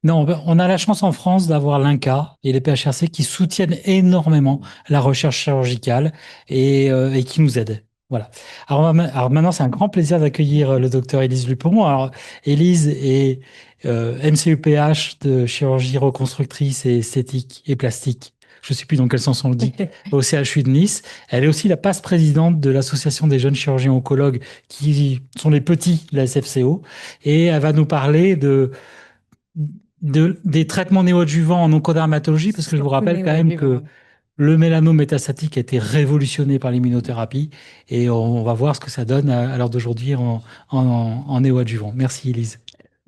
Non, on a la chance en France d'avoir l'INCa et les PHRC qui soutiennent énormément la recherche chirurgicale et qui nous aident. Voilà. Alors maintenant, c'est un grand plaisir d'accueillir le docteur Élise Luperon. Alors, Élise est MCUPH de chirurgie reconstructrice et esthétique et plastique. Je ne sais plus dans quel sens on le dit, au CHU de Nice. Elle est aussi la passe-présidente de l'Association des jeunes chirurgiens oncologues qui sont les petits de la SFCO. Et elle va nous parler des traitements néoadjuvants en oncodermatologie, parce que je vous Surtout rappelle quand même néo-adjuvant, que oui. le mélanome métastatique a été révolutionné par l'immunothérapie et on va voir ce que ça donne à l'heure d'aujourd'hui en néoadjuvant. Merci, Elise.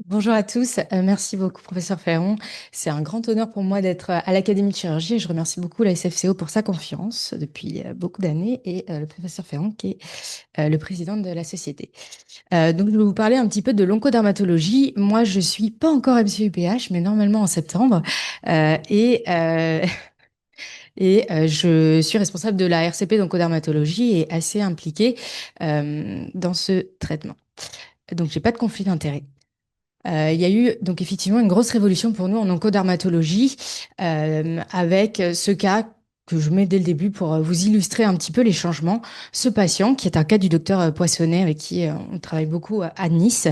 Bonjour à tous, merci beaucoup professeur Ferron. C'est un grand honneur pour moi d'être à l'Académie de chirurgie et je remercie beaucoup la SFCO pour sa confiance depuis beaucoup d'années et le professeur Ferron qui est le président de la société. Donc je vais vous parler un petit peu de l'oncodermatologie. Moi je suis pas encore MCUPH mais normalement en septembre. Euh, et euh, je suis responsable de la RCP d'oncodermatologie et assez impliquée dans ce traitement. Donc j'ai pas de conflit d'intérêt. Il y a eu donc effectivement une grosse révolution pour nous en oncodermatologie avec ce cas que je mets dès le début pour vous illustrer un petit peu les changements. Ce patient, qui est un cas du docteur Poissonnet, avec qui on travaille beaucoup à Nice,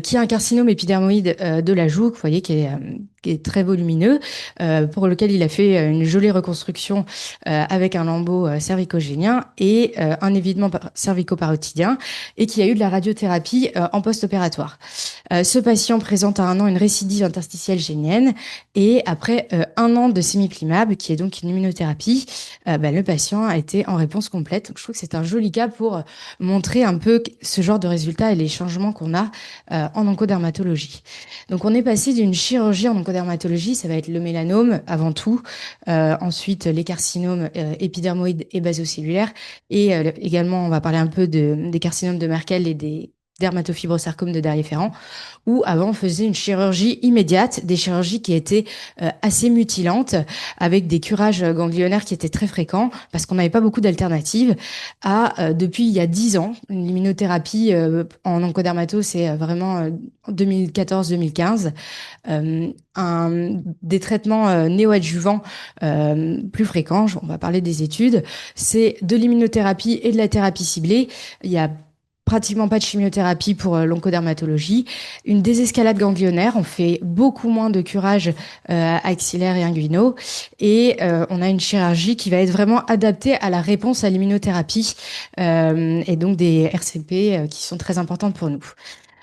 qui a un carcinome épidermoïde de la joue, vous voyez, qui est très volumineux, pour lequel il a fait une jolie reconstruction avec un lambeau cervicogénien et un évidement cervico-parotidien, et qui a eu de la radiothérapie en post-opératoire. Ce patient présente à 1 an une récidive interstitielle génienne et après 1 an de sémiplimab, qui est donc une immunothérapie, le patient a été en réponse complète. Donc, je trouve que c'est un joli cas pour montrer un peu ce genre de résultats et les changements qu'on a en oncodermatologie. Donc on est passé d'une chirurgie en oncodermatologie, ça va être le mélanome avant tout, ensuite les carcinomes épidermoïdes et basocellulaires, et également on va parler un peu des carcinomes de Merkel et des dermatofibrosarcomes de Derrière-Ferrand, où avant on faisait une chirurgie immédiate, des chirurgies qui étaient assez mutilantes, avec des curages ganglionnaires qui étaient très fréquents, parce qu'on n'avait pas beaucoup d'alternatives, à depuis il y a 10 ans, l'immunothérapie en oncodermato, c'est vraiment 2014-2015, des traitements néoadjuvants plus fréquents, on va parler des études, c'est de l'immunothérapie et de la thérapie ciblée. Il y a pratiquement pas de chimiothérapie pour l'oncodermatologie. Une désescalade ganglionnaire, on fait beaucoup moins de curages axillaires et inguinaux. Et on a une chirurgie qui va être vraiment adaptée à la réponse à l'immunothérapie et donc des RCP qui sont très importantes pour nous.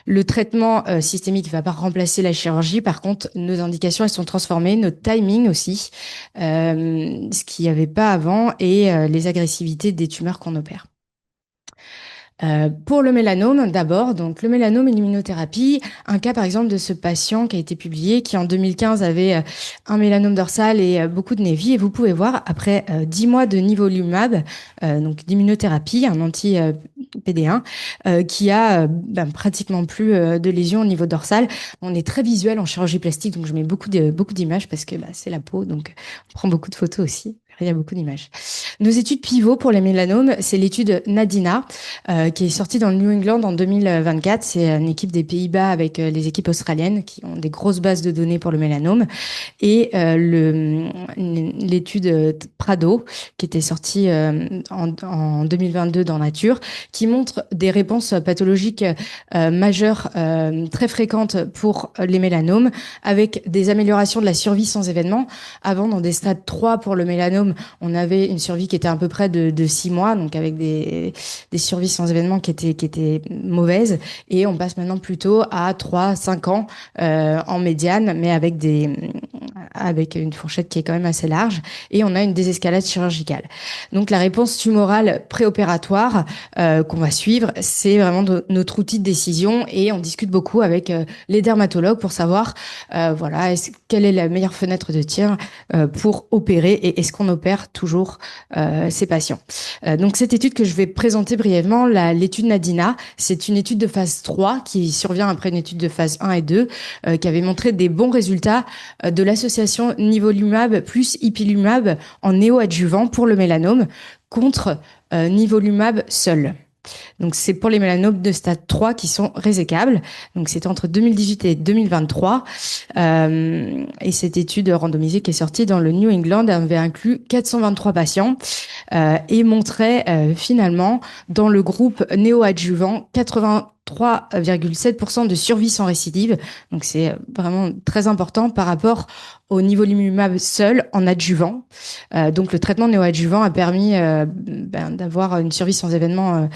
Le traitement systémique ne va pas remplacer la chirurgie. Par contre, nos indications, elles sont transformées, notre timing aussi, ce qu'il n'y avait pas avant, et les agressivités des tumeurs qu'on opère. Pour le mélanome, d'abord, donc le mélanome et l'immunothérapie, un cas par exemple de ce patient qui a été publié, qui en 2015 avait un mélanome dorsal et beaucoup de névi, et vous pouvez voir, après 10 mois de nivolumab, donc d'immunothérapie, un anti-PD1, qui a pratiquement plus de lésions au niveau dorsal. On est très visuel en chirurgie plastique, donc je mets beaucoup d'images parce que c'est la peau, donc on prend beaucoup de photos aussi. Il y a beaucoup d'images. Nos études pivot pour les mélanomes, c'est l'étude NADINA, qui est sortie dans le New England en 2024. C'est une équipe des Pays-Bas avec les équipes australiennes qui ont des grosses bases de données pour le mélanome. Et l'étude Prado, qui était sortie en 2022 dans Nature, qui montre des réponses pathologiques majeures très fréquentes pour les mélanomes, avec des améliorations de la survie sans événement. Avant, dans des stades 3 pour le mélanome, on avait une survie qui était à peu près de 6 mois, donc avec des survies sans événement qui étaient mauvaises. Et on passe maintenant plutôt à 3 5 ans en médiane, mais avec une fourchette qui est quand même assez large. Et on a une désescalade chirurgicale. Donc la réponse tumorale préopératoire qu'on va suivre, c'est vraiment notre outil de décision. Et on discute beaucoup avec les dermatologues pour savoir, voilà, quelle est la meilleure fenêtre de tir pour opérer et est-ce qu'on opère toujours ces patients. Donc cette étude que je vais présenter brièvement, l'étude NADINA, c'est une étude de phase 3 qui survient après une étude de phase 1 et 2 qui avait montré des bons résultats de l'association nivolumab plus ipilimumab en néoadjuvant pour le mélanome contre nivolumab seul. Donc, c'est pour les mélanomes de stade 3 qui sont résécables. Donc, c'était entre 2018 et 2023. Et cette étude randomisée qui est sortie dans le New England avait inclus 423 patients et montrait finalement dans le groupe néoadjuvant 83,7% de survie sans récidive. Donc, c'est vraiment très important par rapport au nivolumab seul en adjuvant. Donc, le traitement néoadjuvant a permis d'avoir une survie sans événement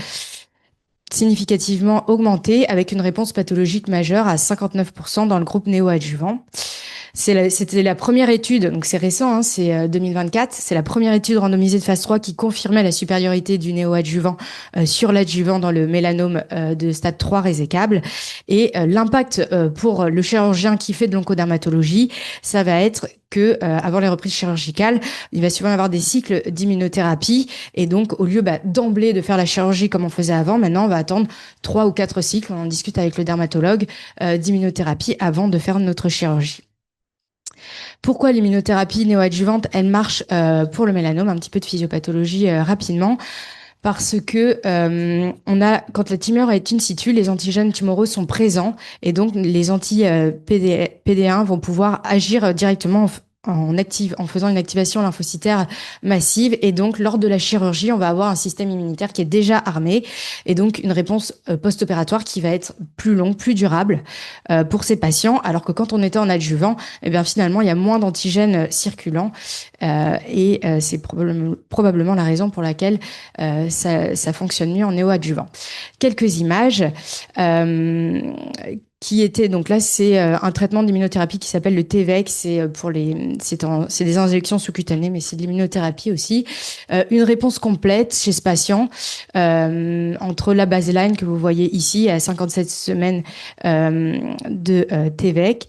significativement augmentée avec une réponse pathologique majeure à 59% dans le groupe néoadjuvant. C'était la première étude, donc c'est récent, hein, c'est 2024, c'est la première étude randomisée de phase 3 qui confirmait la supériorité du néoadjuvant sur l'adjuvant dans le mélanome de stade 3 résécable. Et l'impact pour le chirurgien qui fait de l'oncodermatologie, ça va être que avant les reprises chirurgicales, il va souvent y avoir des cycles d'immunothérapie et donc au lieu d'emblée de faire la chirurgie comme on faisait avant, maintenant on va attendre 3 ou 4 cycles, on en discute avec le dermatologue, d'immunothérapie avant de faire notre chirurgie. Pourquoi l'immunothérapie néoadjuvante, elle marche pour le mélanome? Un petit peu de physiopathologie rapidement. Parce que quand la tumeur est in situ, les antigènes tumoraux sont présents et donc les anti-PD1 vont pouvoir agir directement en faisant une activation lymphocytaire massive. Et donc, lors de la chirurgie, on va avoir un système immunitaire qui est déjà armé et donc une réponse post-opératoire qui va être plus longue, plus durable pour ces patients. Alors que quand on était en adjuvant, eh bien, finalement, il y a moins d'antigènes circulants et c'est probablement la raison pour laquelle ça fonctionne mieux en néoadjuvant. Quelques images qui était donc là c'est un traitement d'immunothérapie qui s'appelle le TVEC, c'est des injections sous-cutanées mais c'est de l'immunothérapie aussi. Une réponse complète chez ce patient entre la baseline que vous voyez ici à 57 semaines de TVEC,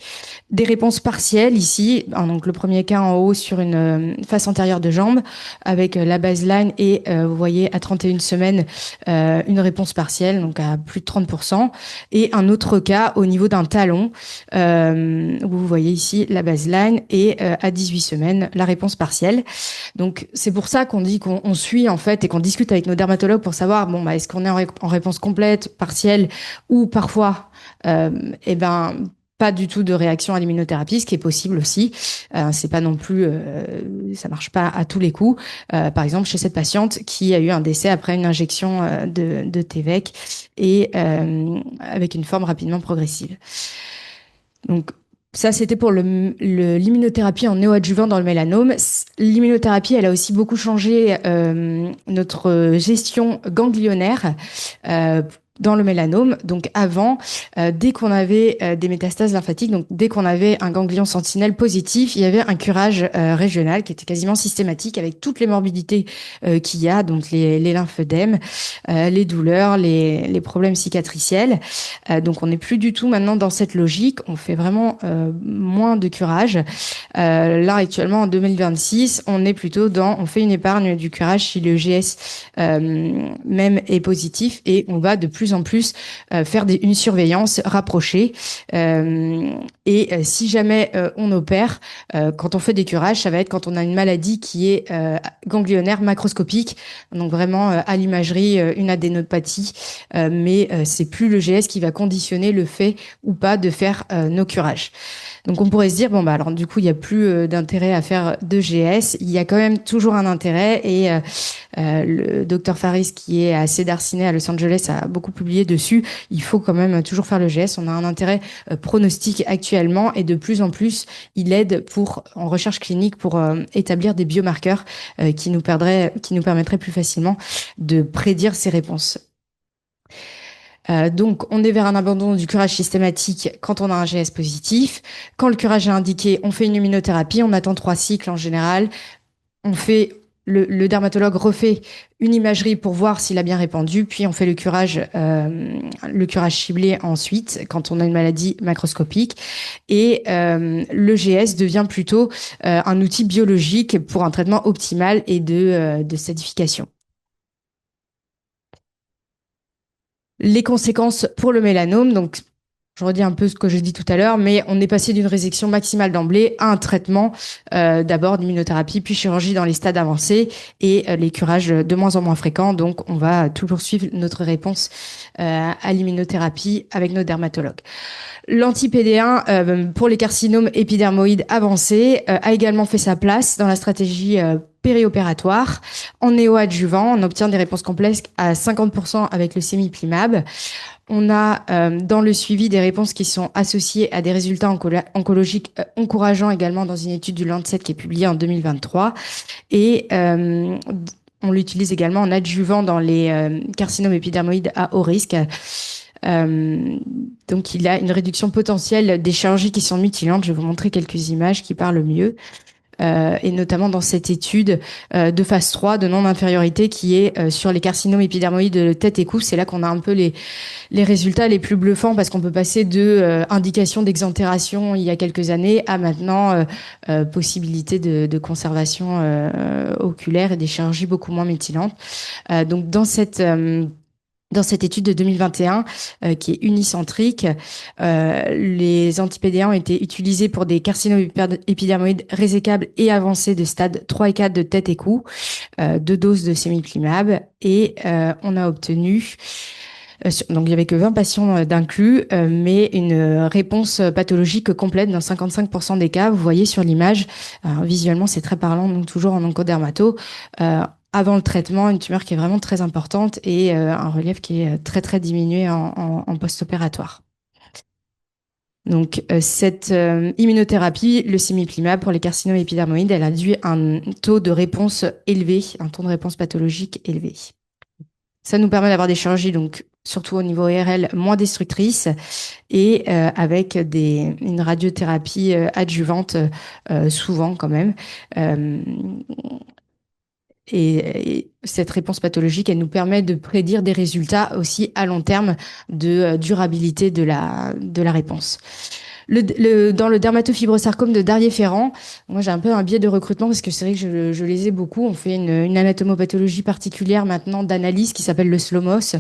des réponses partielles ici, donc le premier cas en haut sur une face antérieure de jambe avec la baseline et vous voyez à 31 semaines une réponse partielle donc à plus de 30% et un autre cas au niveau d'un talon où vous voyez ici la baseline et à 18 semaines la réponse partielle. Donc c'est pour ça qu'on dit qu'on suit en fait et qu'on discute avec nos dermatologues pour savoir bon est-ce qu'on est en réponse complète, partielle ou parfois eh ben pas du tout de réaction à l'immunothérapie, ce qui est possible aussi. C'est pas non plus, ça marche pas à tous les coups. Par exemple, chez cette patiente qui a eu un décès après une injection de TVEC et avec une forme rapidement progressive. Donc ça, c'était pour l'immunothérapie en néoadjuvant dans le mélanome. L'immunothérapie, elle a aussi beaucoup changé notre gestion ganglionnaire dans le mélanome. Donc avant, dès qu'on avait des métastases lymphatiques, donc dès qu'on avait un ganglion sentinelle positif, il y avait un curage régional qui était quasiment systématique avec toutes les morbidités qu'il y a, donc les lymphœdèmes, les douleurs, les problèmes cicatriciels. Donc on n'est plus du tout maintenant dans cette logique. On fait vraiment moins de curage. Là actuellement en 2026, on est plutôt on fait une épargne du curage si le GS même est positif et on va de plus en plus faire une surveillance rapprochée. Si jamais on opère, quand on fait des curages, ça va être quand on a une maladie qui est ganglionnaire macroscopique, donc vraiment à l'imagerie une adénopathie, mais c'est plus le GS qui va conditionner le fait ou pas de faire nos curages. Donc on pourrait se dire bon bah alors du coup il y a plus d'intérêt à faire de GS, il y a quand même toujours un intérêt et le docteur Faris qui est à Cedar Sinai à Los Angeles a beaucoup publié dessus. Il faut quand même toujours faire le GS. On a un intérêt pronostique actuellement et de plus en plus il aide en recherche clinique pour établir des biomarqueurs qui nous permettraient plus facilement de prédire ces réponses. Donc, on est vers un abandon du curage systématique quand on a un GS positif. Quand le curage est indiqué, on fait une immunothérapie, on attend 3 cycles en général. Le dermatologue refait une imagerie pour voir s'il a bien répandu, puis on fait le curage ciblé ensuite quand on a une maladie macroscopique. Et le GS devient plutôt un outil biologique pour un traitement optimal et de stadification. Les conséquences pour le mélanome, donc je redis un peu ce que j'ai dit tout à l'heure, mais on est passé d'une résection maximale d'emblée à un traitement, d'abord d'immunothérapie, puis chirurgie dans les stades avancés et les curages de moins en moins fréquents. Donc, on va toujours suivre notre réponse à l'immunothérapie avec nos dermatologues. L'anti-PD1 pour les carcinomes épidermoïdes avancés a également fait sa place dans la stratégie périopératoire. En néoadjuvant, on obtient des réponses complexes à 50% avec le sémiplimab. On a dans le suivi des réponses qui sont associées à des résultats oncologiques encourageants également dans une étude du Lancet qui est publiée en 2023. Et on l'utilise également en adjuvant dans les carcinomes épidermoïdes à haut risque. Euh, donc, il a une réduction potentielle des chirurgies qui sont mutilantes. Je vais vous montrer quelques images qui parlent mieux. Et notamment dans cette étude de phase 3 de non-infériorité qui est sur les carcinomes épidermoïdes de tête et cou. C'est là qu'on a un peu les résultats les plus bluffants parce qu'on peut passer de indication d'exentération il y a quelques années à maintenant possibilité de conservation oculaire et des chirurgies beaucoup moins mutilantes. Donc dans cette étude de 2021, qui est unicentrique, les anti-PD1 ont été utilisés pour des carcinomes épidermoïdes résécables et avancés de stade 3 et 4 de tête et cou, 2 doses de sémiplimab, et on a obtenu, donc il n'y avait que 20 patients d'inclus, mais une réponse pathologique complète dans 55% des cas. Vous voyez sur l'image, visuellement c'est très parlant, donc toujours en oncodermato, avant le traitement, une tumeur qui est vraiment très importante et un relief qui est très très diminué en post-opératoire. Donc cette immunothérapie, le sémiplimab pour les carcinomes épidermoïdes, elle a induit un taux de réponse élevé, un taux de réponse pathologique élevé. Ça nous permet d'avoir des chirurgies, donc surtout au niveau IRL, moins destructrices et avec une radiothérapie adjuvante, souvent quand même. Et cette réponse pathologique, elle nous permet de prédire des résultats aussi à long terme de durabilité de la réponse. Dans le dermatofibrosarcome de Darrier-Ferrand, moi j'ai un peu un biais de recrutement parce que c'est vrai que je les ai beaucoup. On fait une anatomopathologie particulière maintenant d'analyse qui s'appelle le SLOMOS,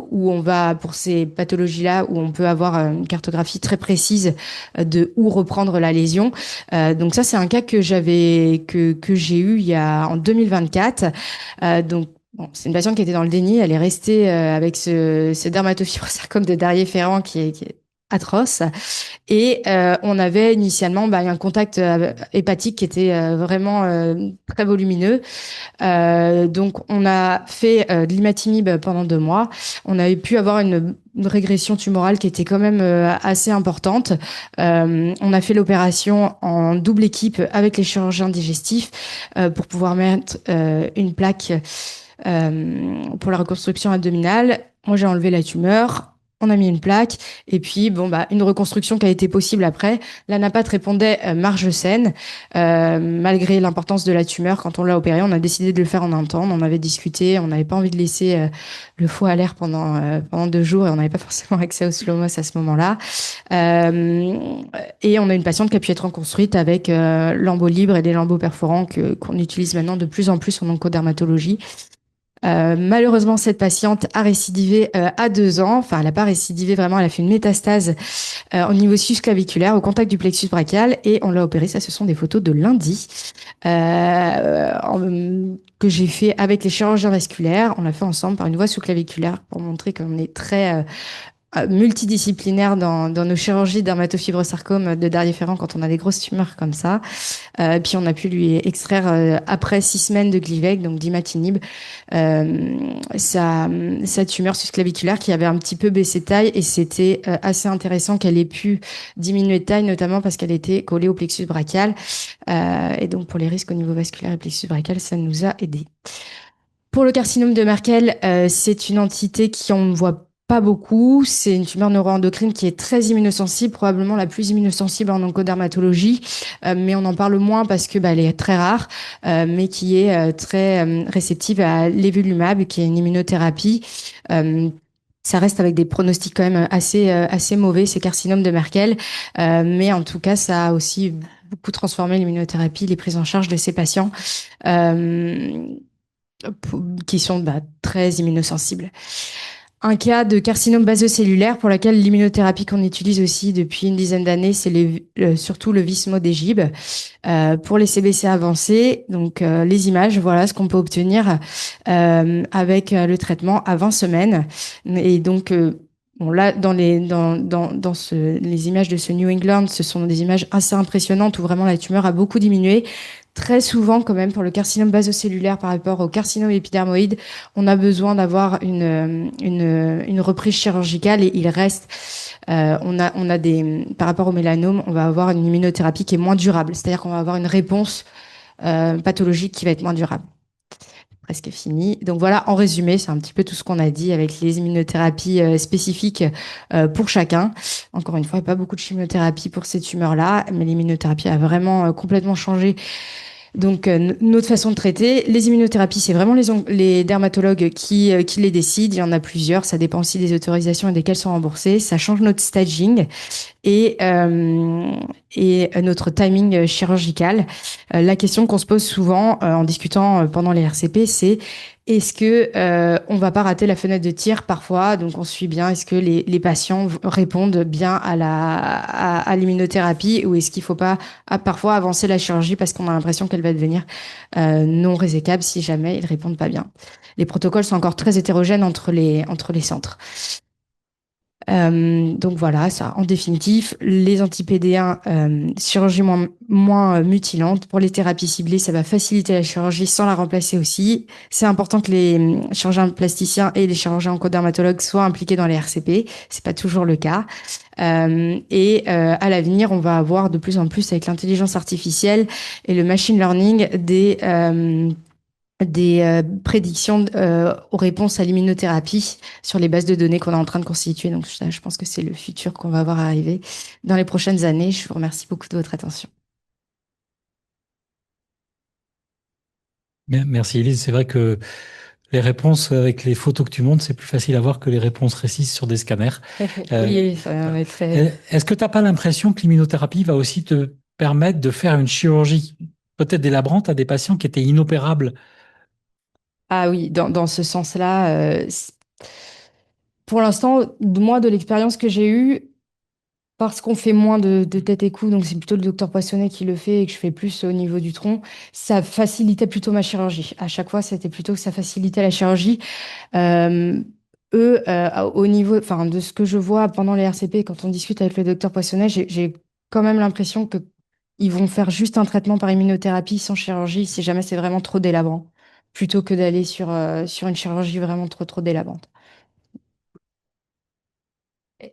où on va, pour ces pathologies-là, où on peut avoir une cartographie très précise de où reprendre la lésion. Donc ça, c'est un cas que j'ai eu en 2024. Donc bon, c'est une patiente qui était dans le déni. Elle est restée avec ce dermatofibrosarcome de Darrier-Ferrand qui est atroce. Et on avait initialement un contact hépatique qui était vraiment très volumineux. Donc on a fait de l'imatinib pendant 2 mois. On avait pu avoir une régression tumorale qui était quand même assez importante. On a fait l'opération en double équipe avec les chirurgiens digestifs pour pouvoir mettre une plaque pour la reconstruction abdominale. Moi, j'ai enlevé la tumeur. On a mis une plaque et puis une reconstruction qui a été possible après. La NAPAT répondait marge saine malgré l'importance de la tumeur. Quand on l'a opéré, on a décidé de le faire en un temps. On en avait discuté. On n'avait pas envie de laisser le foie à l'air pendant 2 jours et on n'avait pas forcément accès au SLOMOS à ce moment-là. Et on a une patiente qui a pu être reconstruite avec lambeaux libres et des lambeaux perforants qu'on utilise maintenant de plus en plus en oncodermatologie. Malheureusement, cette patiente a récidivé à 2 ans. Enfin, elle n'a pas récidivé vraiment. Elle a fait une métastase au niveau susclaviculaire, au contact du plexus brachial, et on l'a opérée. Ça, ce sont des photos de lundi que j'ai fait avec les chirurgiens vasculaires. On l'a fait ensemble par une voie sous-claviculaire pour montrer qu'on est très multidisciplinaire dans nos chirurgies dermatofibrosarcome de Darrier-Ferrand quand on a des grosses tumeurs comme ça. Puis on a pu lui extraire après 6 semaines de Glivec, donc d'imatinib, sa tumeur susclaviculaire qui avait un petit peu baissé de taille et c'était assez intéressant qu'elle ait pu diminuer de taille, notamment parce qu'elle était collée au plexus brachial. Et donc pour les risques au niveau vasculaire et plexus brachial, ça nous a aidé. Pour le carcinome de Merkel, c'est une entité qui on ne voit pas beaucoup. C'est une tumeur neuroendocrine qui est très immunosensible, probablement la plus immunosensible en oncodermatologie, mais on en parle moins parce que elle est très rare, mais qui est très réceptive à l'évolumab, qui est une immunothérapie. Ça reste avec des pronostics quand même assez mauvais, ces carcinomes de Merkel, mais en tout cas, ça a aussi beaucoup transformé l'immunothérapie, les prises en charge de ces patients qui sont très immunosensibles. un cas de carcinome basocellulaire pour lequel l'immunothérapie qu'on utilise aussi depuis une dizaine d'années, c'est surtout le vismodégib. Pour les CBC avancés, donc les images, voilà ce qu'on peut obtenir avec le traitement à 20 semaines. Et donc, bon, là, les images de ce New England, ce sont des images assez impressionnantes où vraiment la tumeur a beaucoup diminué. Très souvent, quand même, pour le carcinome basocellulaire par rapport au carcinome épidermoïde, on a besoin d'avoir une reprise chirurgicale et il reste, par rapport au mélanome, on va avoir une immunothérapie qui est moins durable. C'est-à-dire qu'on va avoir une réponse pathologique qui va être moins durable. Presque fini. Donc voilà, en résumé, c'est un petit peu tout ce qu'on a dit avec les immunothérapies spécifiques pour chacun. Encore une fois, pas beaucoup de chimiothérapie pour ces tumeurs-là, mais l'immunothérapie a vraiment complètement changé donc, notre façon de traiter, les immunothérapies, c'est vraiment les dermatologues qui les décident. Il y en a plusieurs. Ça dépend aussi des autorisations et desquelles sont remboursées. Ça change notre staging et, euh, et notre timing chirurgical. La question qu'on se pose souvent en discutant pendant les RCP, c'est est-ce que on va pas rater la fenêtre de tir parfois? Donc on suit bien. Est-ce que les patients répondent bien à l'immunothérapie ou est-ce qu'il faut pas parfois avancer la chirurgie parce qu'on a l'impression qu'elle va devenir non résécable si jamais ils répondent pas bien. Les protocoles sont encore très hétérogènes entre les centres. Donc voilà, ça, en définitive, les anti-PD1, chirurgie moins mutilante. Pour les thérapies ciblées, ça va faciliter la chirurgie sans la remplacer aussi. C'est important que les chirurgiens plasticiens et les chirurgiens oncodermatologues soient impliqués dans les RCP. C'est pas toujours le cas. À l'avenir, on va avoir de plus en plus avec l'intelligence artificielle et le machine learning des prédictions aux réponses à l'immunothérapie sur les bases de données qu'on est en train de constituer. Donc, ça, je pense que c'est le futur qu'on va voir arriver dans les prochaines années. Je vous remercie beaucoup de votre attention. Merci Elise. C'est vrai que les réponses avec les photos que tu montres, c'est plus facile à voir que les réponses précises sur des scanners. Oui, ça en est très. Est-ce que tu n'as pas l'impression que l'immunothérapie va aussi te permettre de faire une chirurgie peut-être délabrante à des patients qui étaient inopérables? Ah oui, dans ce sens-là, pour l'instant, moi, de l'expérience que j'ai eue, parce qu'on fait moins de tête et cou, donc c'est plutôt le docteur Poissonnet qui le fait et que je fais plus au niveau du tronc, ça facilitait plutôt ma chirurgie. À chaque fois, c'était plutôt que ça facilitait la chirurgie. Euh, Eux, au niveau, enfin, de ce que je vois pendant les RCP, quand on discute avec le docteur Poissonnet, j'ai quand même l'impression que ils vont faire juste un traitement par immunothérapie sans chirurgie si jamais c'est vraiment trop délabrant, plutôt que d'aller sur une chirurgie vraiment trop délabrante.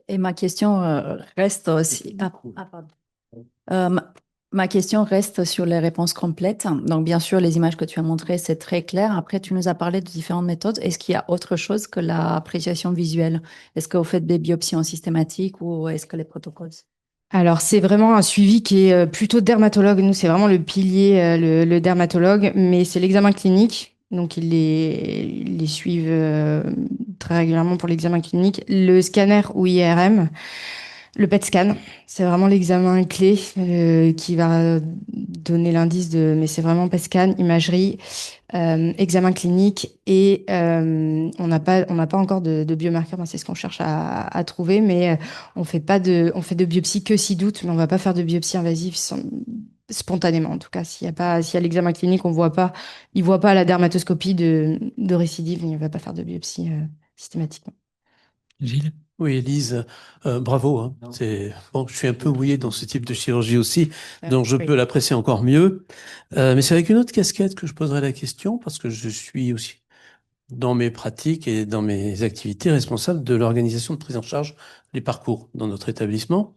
Et ma question reste aussi. Pardon. Ma question reste sur les réponses complètes. Donc, bien sûr, les images que tu as montrées, c'est très clair. Après, tu nous as parlé de différentes méthodes. Est-ce qu'il y a autre chose que l'appréciation visuelle? Est-ce que vous faites des biopsies en systématique ou est-ce que les protocoles? Alors, c'est vraiment un suivi qui est plutôt dermatologue. Nous, c'est vraiment le pilier, le dermatologue, mais c'est l'examen clinique. Donc, ils les suivent très régulièrement pour l'examen clinique. Le scanner ou IRM. Le PET scan, c'est vraiment l'examen clé qui va donner l'indice de, mais c'est vraiment PET scan, imagerie, examen clinique et on n'a pas encore de biomarqueurs, ben, c'est ce qu'on cherche à trouver, mais on fait de biopsie que si doute, mais on va pas faire de biopsie invasive spontanément. En tout cas, s'il y a l'examen clinique, il voit pas la dermatoscopie de récidive, il va pas faire de biopsie systématiquement. Gilles? Oui, Élise, bravo, hein. Bon, je suis un peu mouillé dans ce type de chirurgie aussi, donc je Oui. peux l'apprécier encore mieux. Mais c'est avec une autre casquette que je poserai la question, parce que je suis aussi, dans mes pratiques et dans mes activités, responsable de l'organisation de prise en charge des parcours dans notre établissement.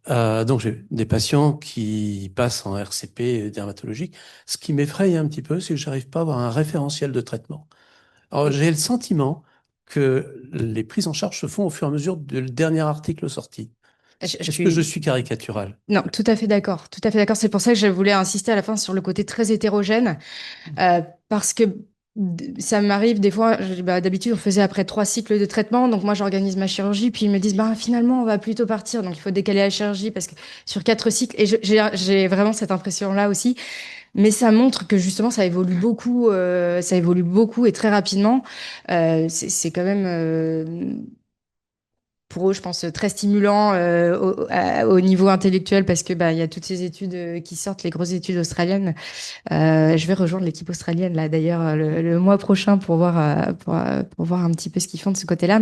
Donc j'ai des patients qui passent en RCP dermatologique. Ce qui m'effraie un petit peu, c'est que j'arrive pas à avoir un référentiel de traitement. Alors, j'ai le sentiment que les prises en charge se font au fur et à mesure du dernier article sorti. Je Est-ce que je suis suis caricatural? Non, tout à fait d'accord. Tout à fait d'accord. C'est pour ça que je voulais insister à la fin sur le côté très hétérogène, parce que Ça m'arrive des fois, d'habitude on faisait après 3 cycles de traitement, donc moi j'organise ma chirurgie, puis ils me disent bah finalement on va plutôt partir, donc il faut décaler la chirurgie parce que sur 4 cycles, et j'ai vraiment cette impression-là aussi, mais ça montre que justement ça évolue beaucoup et très rapidement. C'est quand même pour eux, je pense, très stimulant au niveau intellectuel parce que il y a toutes ces études qui sortent, les grosses études australiennes. Je vais rejoindre l'équipe australienne là d'ailleurs le mois prochain pour voir un petit peu ce qu'ils font de ce côté-là.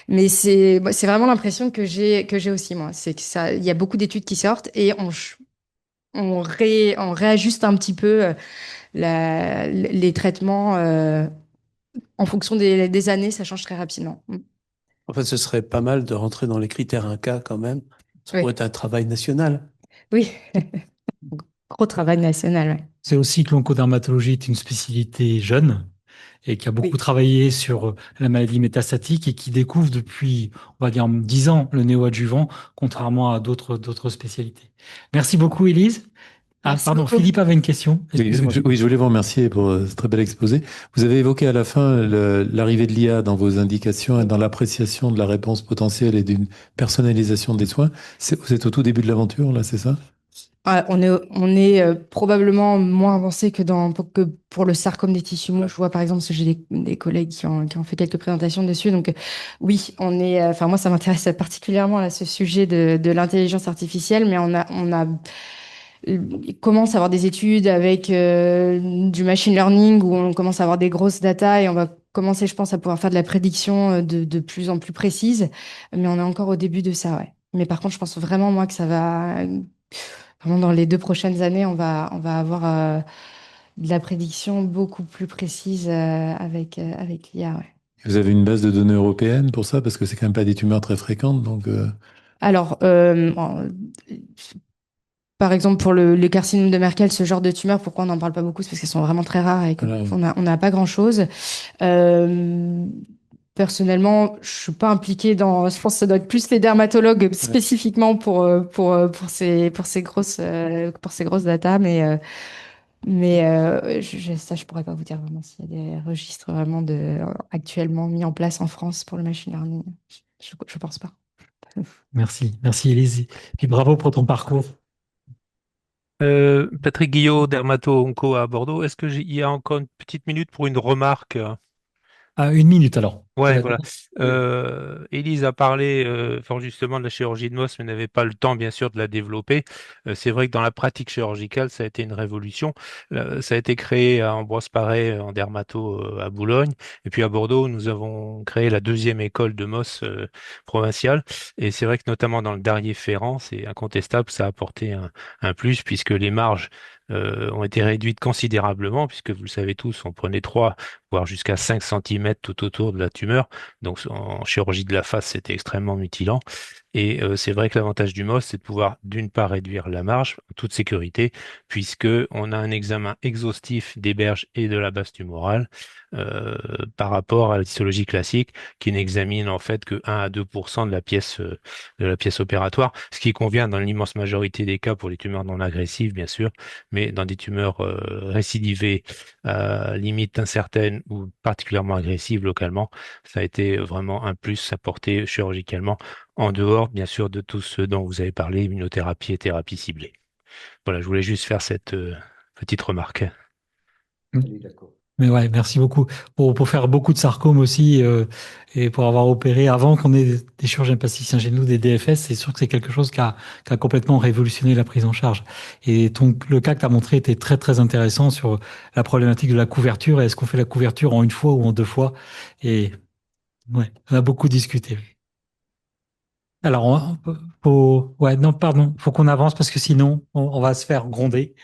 Mais c'est vraiment l'impression que j'ai aussi moi. C'est que ça, il y a beaucoup d'études qui sortent et on réajuste un petit peu les traitements en fonction des années. Ça change très rapidement. En fait, ce serait pas mal de rentrer dans les critères INCA quand même. Ça pourrait Oui, être un travail national. oui, gros travail national. Ouais. C'est aussi que l'oncodermatologie est une spécialité jeune et qui a beaucoup Oui. travaillé sur la maladie métastatique et qui découvre depuis, on va dire, 10 ans le néoadjuvant, contrairement à d'autres spécialités. Merci beaucoup, Élise. Ah, Merci pardon, beaucoup. Philippe avait une question. Oui, Excusez-moi. oui, je voulais vous remercier pour ce très bel exposé. Vous avez évoqué à la fin l'arrivée de l'IA dans vos indications et dans l'appréciation de la réponse potentielle et d'une personnalisation des soins. Vous êtes au tout début de l'aventure, là, c'est ça? Ouais, on est probablement moins avancé que pour le sarcome des tissus mous. Je vois par exemple, parce que j'ai des collègues qui ont fait quelques présentations dessus. Donc oui, enfin moi ça m'intéresse particulièrement à ce sujet de l'intelligence artificielle, mais il commence à avoir des études avec du machine learning où on commence à avoir des grosses datas et on va commencer, je pense, à pouvoir faire de la prédiction de plus en plus précise. Mais on est encore au début de ça, ouais. Mais par contre, je pense vraiment, moi, que ça va, vraiment dans les 2 prochaines années, on va avoir de la prédiction beaucoup plus précise avec l'IA, ouais. Vous avez une base de données européenne pour ça, parce que c'est quand même pas des tumeurs très fréquentes, donc Alors, par exemple, pour les carcinomes de Merkel, ce genre de tumeurs, pourquoi on n'en parle pas beaucoup? C'est parce qu'elles sont vraiment très rares et voilà. on n'a pas grand-chose. Euh, Personnellement, je suis pas impliquée dans. Je pense que ça doit être plus les dermatologues spécifiquement pour ces grosses datas, ça, je pourrais pas vous dire vraiment s'il y a des registres vraiment actuellement mis en place en France pour le machine learning. Je pense pas. Merci, merci, Élise. Et bravo pour ton parcours. Patrick Guillot, dermato-onco à Bordeaux. Est-ce il y a encore une petite minute pour une remarque? À 1 minute alors. Ouais, voilà. Élise a parlé fort justement de la chirurgie de Mohs, mais n'avait pas le temps, bien sûr, de la développer. C'est vrai que dans la pratique chirurgicale, ça a été une révolution. Ça a été créé à Ambroise Paré en dermato à Boulogne, et puis à Bordeaux, nous avons créé la deuxième école de Mohs provinciale. Et c'est vrai que notamment dans le Darrier-Ferrand, c'est incontestable, ça a apporté un plus puisque les marges ont été réduites considérablement, puisque vous le savez tous, on prenait 3 voire jusqu'à 5 centimètres tout autour de la tumeur. Donc en chirurgie de la face, c'était extrêmement mutilant. Et c'est vrai que l'avantage du MOS, c'est de pouvoir d'une part réduire la marge en toute sécurité, puisque on a un examen exhaustif des berges et de la base tumorale euh, par rapport à la histologie classique, qui n'examine en fait que 1 à 2% de la pièce opératoire, ce qui convient dans l'immense majorité des cas pour les tumeurs non agressives, bien sûr, mais dans des tumeurs récidivées limite incertaine ou particulièrement agressive localement, ça a été vraiment un plus apporté chirurgicalement, en dehors, bien sûr, de tout ce dont vous avez parlé, immunothérapie et thérapie ciblée. Voilà, je voulais juste faire cette petite remarque. Mais ouais, merci beaucoup pour faire beaucoup de sarcomes aussi et pour avoir opéré avant qu'on ait des chirurgiens plasticiens chez nous, des DFS. C'est sûr que c'est quelque chose qui a complètement révolutionné la prise en charge. Et le cas que tu as montré était très très intéressant sur la problématique de la couverture. Est-ce qu'on fait la couverture en une fois ou en 2 fois? Et ouais, on a beaucoup discuté. Alors, ouais, non, pardon, faut qu'on avance parce que sinon on va se faire gronder.